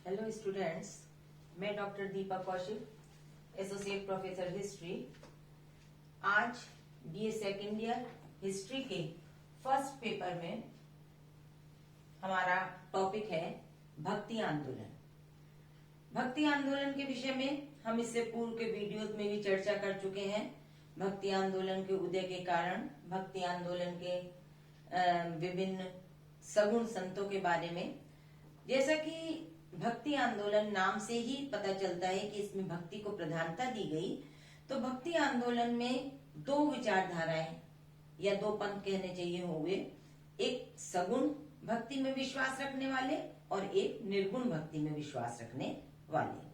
Hello students, मैं doctor Deepa Kaushik, associate professor history. आज BA second year history के first paper में हमारा टॉपिक है भक्ति आंदोलन। भक्ति आंदोलन के विषय में हम इससे पूर्व के वीडियोज में भी चर्चा कर चुके हैं। भक्ति आंदोलन के उदय के कारण, भक्ति आंदोलन के विभिन्न सगुण संतों के बारे में। जैसा कि भक्ति आंदोलन नाम से ही पता चलता है कि इसमें भक्ति को प्रधानता दी गई, तो भक्ति आंदोलन में दो विचारधाराएं या दो पंथ कहने चाहिए होंगे। एक सगुण भक्ति में विश्वास रखने वाले और एक निर्गुण भक्ति में विश्वास रखने वाले।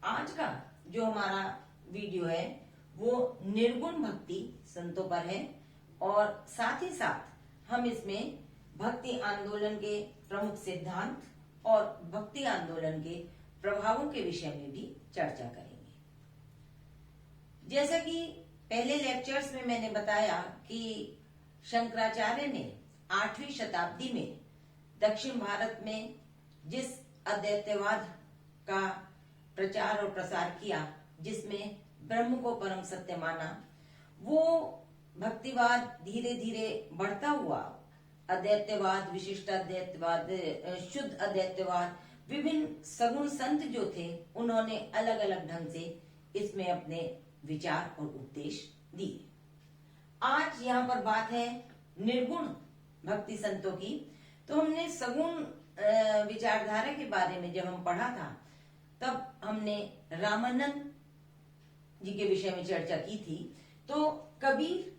आज का जो हमारा वीडियो है वो निर्गुण भक्ति संतों पर है और साथ ही साथ हम इसमें भक्ति आंदोलन के प्रमुख सिद्धांत और भक्ति आंदोलन के प्रभावों के विषय में भी चर्चा करेंगे। जैसा कि पहले लेक्चर्स में मैंने बताया कि शंकराचार्य ने 8वीं शताब्दी में दक्षिण भारत में जिस अद्वैतवाद का प्रचार और प्रसार किया, जिसमें ब्रह्म को परम सत्य माना, वो भक्तिवाद धीरे धीरे बढ़ता हुआ अद्वैतवाद, विशिष्ट अद्वैतवाद, शुद्ध अद्वैतवाद, विभिन्न सगुण संत जो थे उन्होंने अलग अलग ढंग से इसमें अपने विचार और उपदेश दिए। आज यहाँ पर बात है निर्गुण भक्ति संतों की। तो हमने सगुण विचारधारा के बारे में जब हम पढ़ा था, तब हमने रामानंद जी के विषय में चर्चा की थी। तो कबीर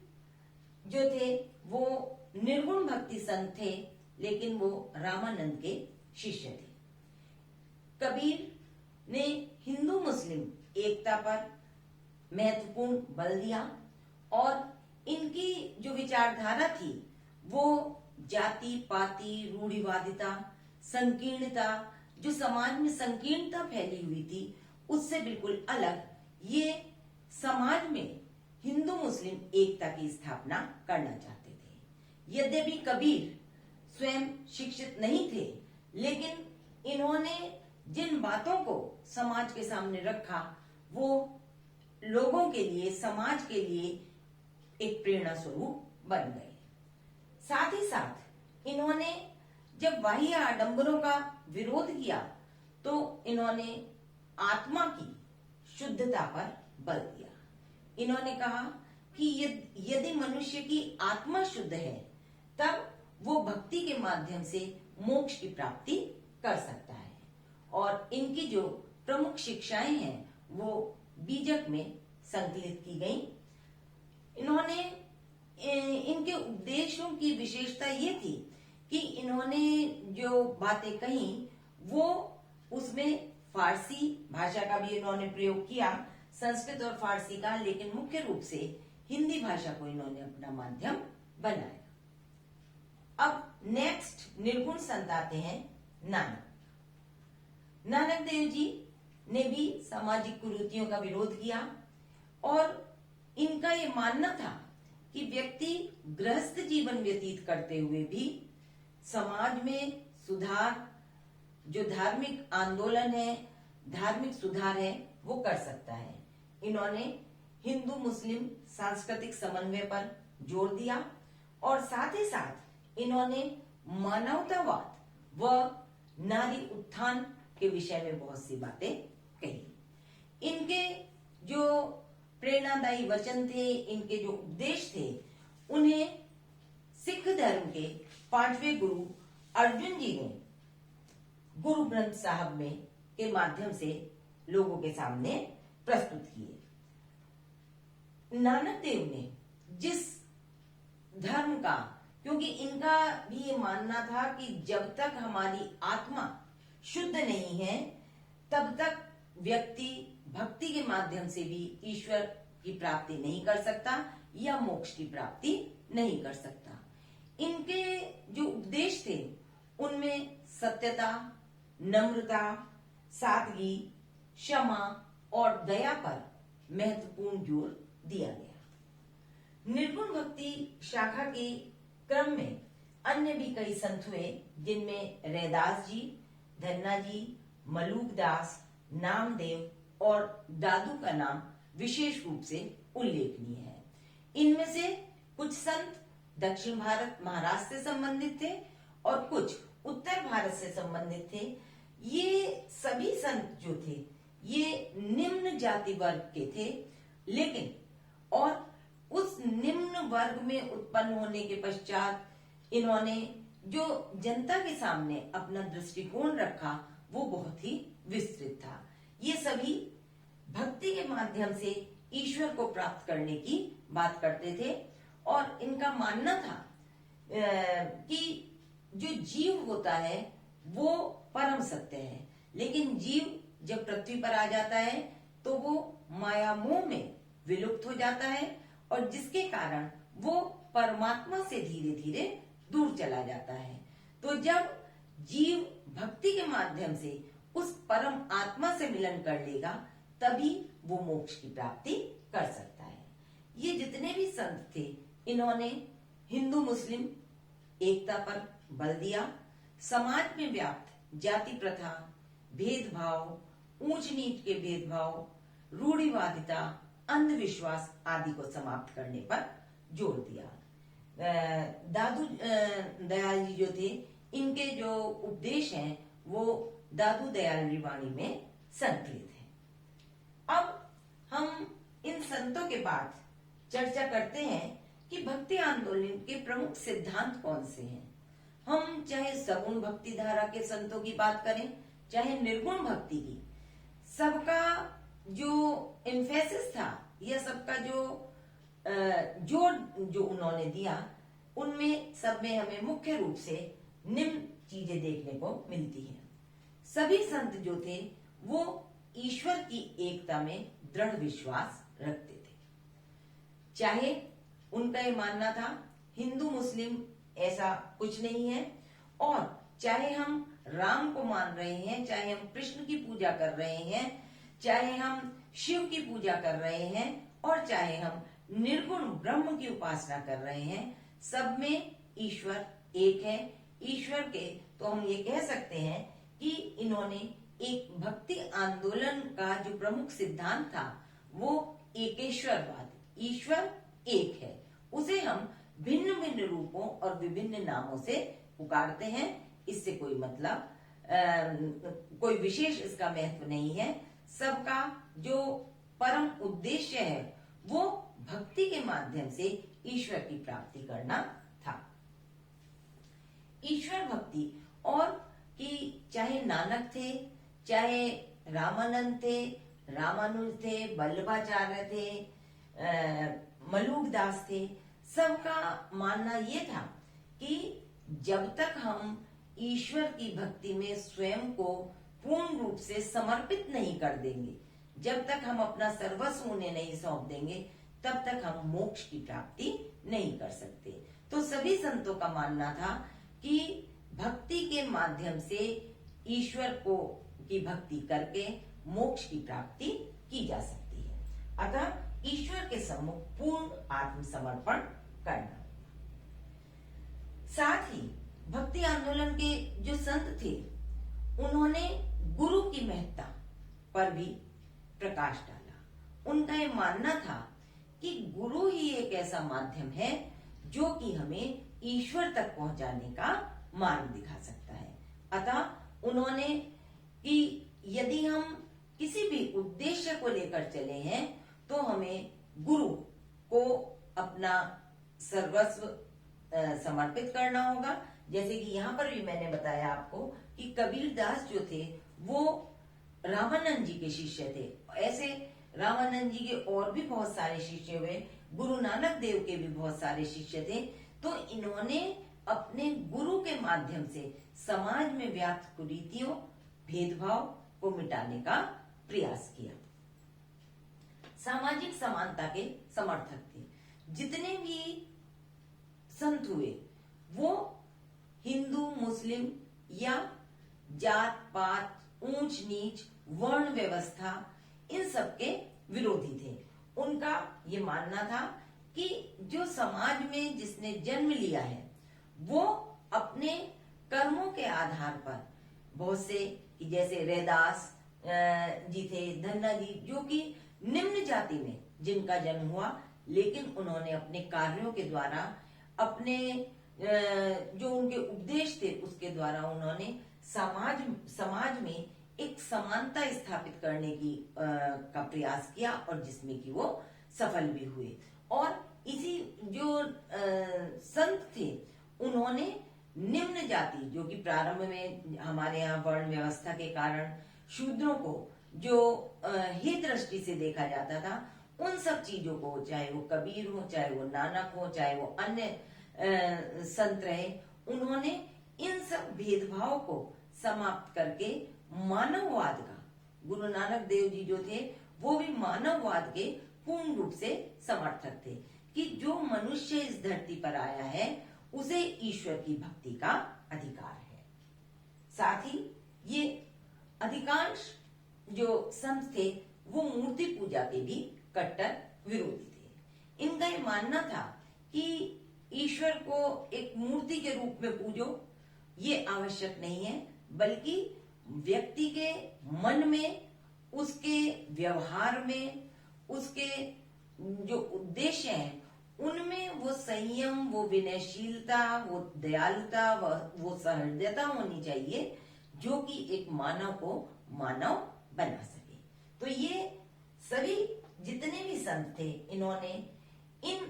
जो थे वो निर्गुण भक्ति संत थे, लेकिन वो रामानंद के शिष्य थे। कबीर ने हिंदू मुस्लिम एकता पर महत्वपूर्ण बल दिया और इनकी जो विचारधारा थी वो जाति पाति, रूढ़िवादिता, संकीर्णता, जो समाज में संकीर्णता फैली हुई थी उससे बिल्कुल अलग ये समाज में हिंदू मुस्लिम एकता की स्थापना करना चाहते थे। यद्यपि कबीर स्वयं शिक्षित नहीं थे, लेकिन इन्होंने जिन बातों को समाज के सामने रखा वो लोगों के लिए, समाज के लिए एक प्रेरणा स्वरूप बन गए। साथ ही साथ इन्होंने जब बाह्य आडंबरों का विरोध किया तो इन्होंने आत्मा की शुद्धता पर बल दिया। इन्होंने कहा कि यदि मनुष्य की आत्मा शुद्ध है तब वो भक्ति के माध्यम से मोक्ष की प्राप्ति कर सकता है। और इनकी जो प्रमुख शिक्षाएं हैं वो बीजक में संकलित की गई। इन्होंने इनके उपदेशों की विशेषता ये थी कि इन्होंने जो बातें कही वो उसमें फारसी भाषा का भी इन्होंने प्रयोग किया, संस्कृत और फारसी का, लेकिन मुख्य रूप से हिंदी भाषा को इन्होंने अपना माध्यम बनाया। अब नेक्स्ट निर्गुण संत आते हैं नानक। नानक देव जी ने भी सामाजिक कुरीतियों का विरोध किया और इनका ये मानना था कि व्यक्ति गृहस्थ जीवन व्यतीत करते हुए भी समाज में सुधार, जो धार्मिक आंदोलन है, धार्मिक सुधार है, वो कर सकता है। इन्होंने हिंदू मुस्लिम सांस्कृतिक समन्वय पर जोर दिया और साथ ही साथ इन्होंने मानवतावाद व नारी उत्थान के विषय में बहुत सी बातें कही। इनके जो प्रेरणादायी वचन थे, इनके जो उपदेश थे, उन्हें सिख धर्म के 5वें गुरु अर्जुन जी ने गुरु ग्रंथ साहब में के माध्यम से लोगों के सामने प्रस्तुत किए। नानक देव ने जिस धर्म का, क्योंकि इनका भी ये मानना था कि जब तक हमारी आत्मा शुद्ध नहीं है तब तक व्यक्ति भक्ति के माध्यम से भी ईश्वर की प्राप्ति नहीं कर सकता या मोक्ष की प्राप्ति नहीं कर सकता। इनके जो उपदेश थे उनमें सत्यता, नम्रता, सादगी, क्षमा और दया पर महत्वपूर्ण जोर दिया गया। निर्गुण भक्ति शाखा के क्रम में अन्य भी कई संत हुए, जिनमें रैदास जी, धन्ना जी, मलूकदास, नामदेव और दादू का नाम विशेष रूप से उल्लेखनीय है। इनमें से कुछ संत दक्षिण भारत महाराष्ट्र से संबंधित थे और कुछ उत्तर भारत से संबंधित थे। ये सभी संत जो थे ये निम्न जाति वर्ग के थे, लेकिन और उस निम्न वर्ग में उत्पन्न होने के पश्चात इन्होंने जो जनता के सामने अपना दृष्टिकोण रखा वो बहुत ही विस्तृत था। ये सभी भक्ति के माध्यम से ईश्वर को प्राप्त करने की बात करते थे और इनका मानना था कि जो जीव होता है वो परम सत्य है, लेकिन जीव जब पृथ्वी पर आ जाता है तो वो माया मोह में विलुप्त हो जाता है और जिसके कारण वो परमात्मा से धीरे धीरे दूर चला जाता है। तो जब जीव भक्ति के माध्यम से उस परम आत्मा से मिलन कर लेगा तभी वो मोक्ष की प्राप्ति कर सकता है। ये जितने भी संत थे इन्होंने हिंदू मुस्लिम एकता पर बल दिया, समाज में व्याप्त जाति प्रथा, भेदभाव, ऊंच नीच के भेदभाव, रूढ़िवादिता, अंधविश्वास आदि को समाप्त करने पर जोर दिया। दादू दयाल जी जो थे इनके जो उपदेश हैं वो दादू दयाल जी वाणी में संकलित है। अब हम इन संतों के बाद चर्चा करते हैं कि भक्ति आंदोलन के प्रमुख सिद्धांत कौन से हैं। हम चाहे सगुण भक्ति धारा के संतों की बात करें चाहे निर्गुण भक्ति की, सबका जो एम्फेसिस था या सबका जो जोर जो उन्होंने दिया उनमें सब में हमें मुख्य रूप से निम्न चीजें देखने को मिलती हैं। सभी संत जो थे वो ईश्वर की एकता में दृढ़ विश्वास रखते थे। चाहे उनका ये मानना था हिंदू मुस्लिम ऐसा कुछ नहीं है, और चाहे हम राम को मान रहे हैं, चाहे हम कृष्ण की पूजा कर रहे हैं, चाहे हम शिव की पूजा कर रहे हैं और चाहे हम निर्गुण ब्रह्म की उपासना कर रहे हैं, सब में ईश्वर एक है। ईश्वर के तो हम ये कह सकते हैं कि इन्होंने एक भक्ति आंदोलन का जो प्रमुख सिद्धांत था वो एकेश्वरवाद, ईश्वर एक है, उसे हम भिन्न भिन्न रूपों और विभिन्न नामों से पुकारते हैं। इससे कोई मतलब कोई विशेष इसका महत्व नहीं है। सबका जो परम उद्देश्य है वो भक्ति के माध्यम से ईश्वर की प्राप्ति करना था। ईश्वर भक्ति और कि चाहे नानक थे, चाहे रामानंद थे, रामानुज थे, वल्लभाचार्य थे, मलूकदास थे, सबका मानना ये था कि जब तक हम ईश्वर की भक्ति में स्वयं को पूर्ण रूप से समर्पित नहीं कर देंगे, जब तक हम अपना सर्वस्व उन्हें नहीं सौंप देंगे, तब तक हम मोक्ष की प्राप्ति नहीं कर सकते। तो सभी संतों का मानना था कि भक्ति के माध्यम से ईश्वर को की भक्ति करके मोक्ष की प्राप्ति की जा सकती है। अतः ईश्वर के सम्मुख पूर्ण आत्मसमर्पण करना। साथ ही भक्ति आंदोलन के जो संत थे उन्होंने गुरु की महत्ता पर भी प्रकाश डाला। उनका ये मानना था कि गुरु ही एक ऐसा माध्यम है जो कि हमें ईश्वर तक पहुंचाने का मार्ग दिखा सकता है। अतः उन्होंने कि यदि हम किसी भी उद्देश्य को लेकर चले हैं तो हमें गुरु को अपना सर्वस्व समर्पित करना होगा। जैसे कि यहाँ पर भी मैंने बताया आपको कि कबीरदास जो थे वो रामानंद जी के शिष्य थे। ऐसे रामानंद जी के और भी बहुत सारे शिष्य हुए, गुरु नानक देव के भी बहुत सारे शिष्य थे। तो इन्होंने अपने गुरु के माध्यम से समाज में व्याप्त कुरीतियों, भेदभाव को मिटाने का प्रयास किया। सामाजिक समानता के समर्थक थे। जितने भी संत हुए वो हिंदू मुस्लिम या जात पात, ऊंच नीच, वर्ण व्यवस्था इन सब के विरोधी थे। उनका ये मानना था कि जो समाज में जिसने जन्म लिया है वो अपने कर्मों के आधार पर बहुत से कि जैसे रैदास जी थे, धन्ना जी, जो कि निम्न जाति में जिनका जन्म हुआ, लेकिन उन्होंने अपने कार्यों के द्वारा, अपने जो उनके उपदेश थे उसके द्वारा उन्होंने समाज में एक समानता स्थापित करने की का प्रयास किया, और जिसमें कि वो सफल भी हुए। और इसी जो संत थे उन्होंने निम्न जाति, जो कि प्रारंभ में हमारे यहाँ वर्ण व्यवस्था के कारण शूद्रों को जो हे दृष्टि से देखा जाता था, उन सब चीजों को, चाहे वो कबीर हो, चाहे वो नानक हो, चाहे वो अन्य संत रहे, उन्होंने इन सब भेदभाव को समाप्त करके मानववाद का, गुरु नानक देव जी जो थे वो भी मानववाद के पूर्ण रूप से समर्थक थे कि जो मनुष्य इस धरती पर आया है उसे ईश्वर की भक्ति का अधिकार है। साथ ही ये अधिकांश जो संत थे वो मूर्ति पूजा के भी कट्टर विरोधी थे। इनका ये मानना था कि ईश्वर को एक मूर्ति के रूप में पूजो, ये आवश्यक नहीं है, बल्कि व्यक्ति के मन में, उसके व्यवहार में, उसके जो उद्देश्य हैं उनमें वो संयम, वो विनयशीलता, वो दयालुता, वो सहृदयता होनी चाहिए, जो कि एक मानव को मानव बना सके। तो ये सभी जितने भी संत थे, इन्होंने इन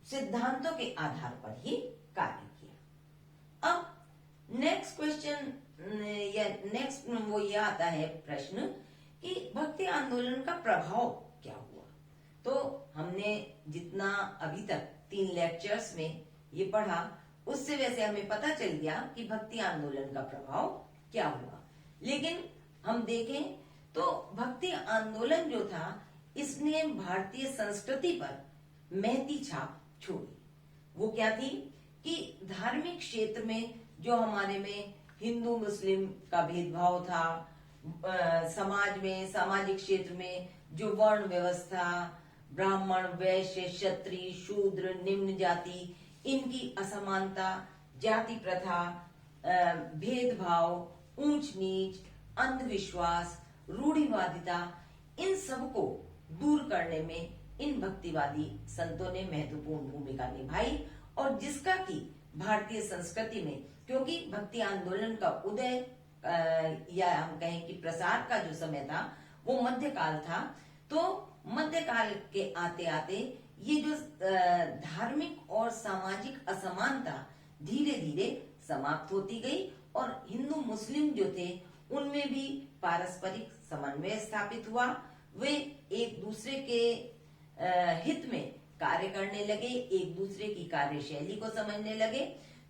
सिद्धांतों के आधार पर ही कार्य किया। अब नेक्स्ट क्वेश्चन या नेक्स्ट वो ये आता है प्रश्न कि भक्ति आंदोलन का प्रभाव क्या हुआ। तो हमने जितना अभी तक 3 लेक्चर्स में ये पढ़ा, उससे वैसे हमें पता चल गया कि भक्ति आंदोलन का प्रभाव क्या हुआ। लेकिन हम देखें तो भक्ति आंदोलन जो था, इसने भारतीय संस्कृति पर महती छाप छोड़ी। वो क्या थी कि धार्मिक क्षेत्र में जो हमारे में हिंदू मुस्लिम का भेदभाव था, समाज में, सामाजिक क्षेत्र में जो वर्ण व्यवस्था, ब्राह्मण, वैश्य, क्षत्रिय, शूद्र, निम्न जाति, इनकी असमानता, जाति प्रथा, भेदभाव, ऊंच नीच, अंधविश्वास, रूढ़िवादिता, इन सब को दूर करने में इन भक्तिवादी संतों ने महत्वपूर्ण भूमिका निभाई, और जिसका कि भारतीय संस्कृति में, क्योंकि भक्ति आंदोलन का उदय या हम कहें कि प्रसार का जो समय था वो मध्यकाल था, तो मध्यकाल के आते आते ये जो धार्मिक और सामाजिक असमानता धीरे धीरे समाप्त होती गई, और हिंदू मुस्लिम जो थे उनमें भी पारस्परिक समन्वय स्थापित हुआ। वे एक दूसरे के हित में कार्य करने लगे, एक दूसरे की कार्यशैली को समझने लगे।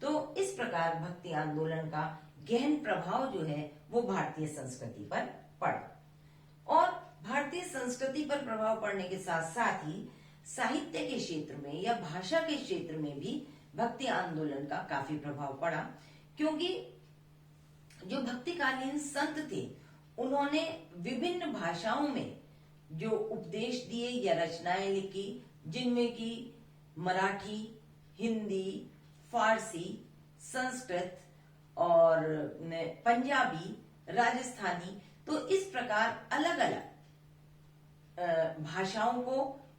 तो इस प्रकार भक्ति आंदोलन का गहन प्रभाव जो है वो भारतीय संस्कृति पर पड़ा। और भारतीय संस्कृति पर प्रभाव पड़ने के साथ साथ ही साहित्य के क्षेत्र में या भाषा के क्षेत्र में भी भक्ति आंदोलन का काफी प्रभाव पड़ा, क्योंकि जो भक्तिकालीन संत थे उन्होंने विभिन्न भाषाओं में जो उपदेश दिए या रचनाएं लिखी, जिनमें कि मराठी, हिंदी, फारसी, संस्कृत और पंजाबी, राजस्थानी, तो इस प्रकार अलग अलग भाषाओं को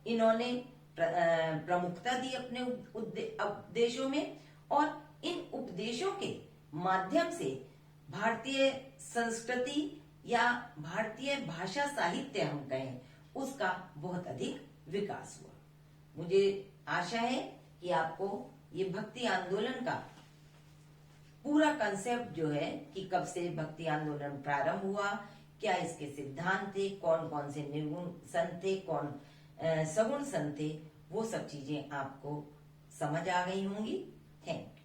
इन्होंने प्रमुखता दी अपने उपदेशों में, और इन उपदेशों के माध्यम से भारतीय संस्कृति या भारतीय भाषा साहित्य हम कहें उसका बहुत अधिक विकास हुआ। मुझे आशा है कि आपको ये भक्ति आंदोलन का पूरा कंसेप्ट जो है कि कब से भक्ति आंदोलन प्रारंभ हुआ, क्या इसके सिद्धांत थे, कौन कौन से निर्गुण संत थे, कौन सगुण संत थे, वो सब चीजें आपको समझ आ गई होंगी। Thank you.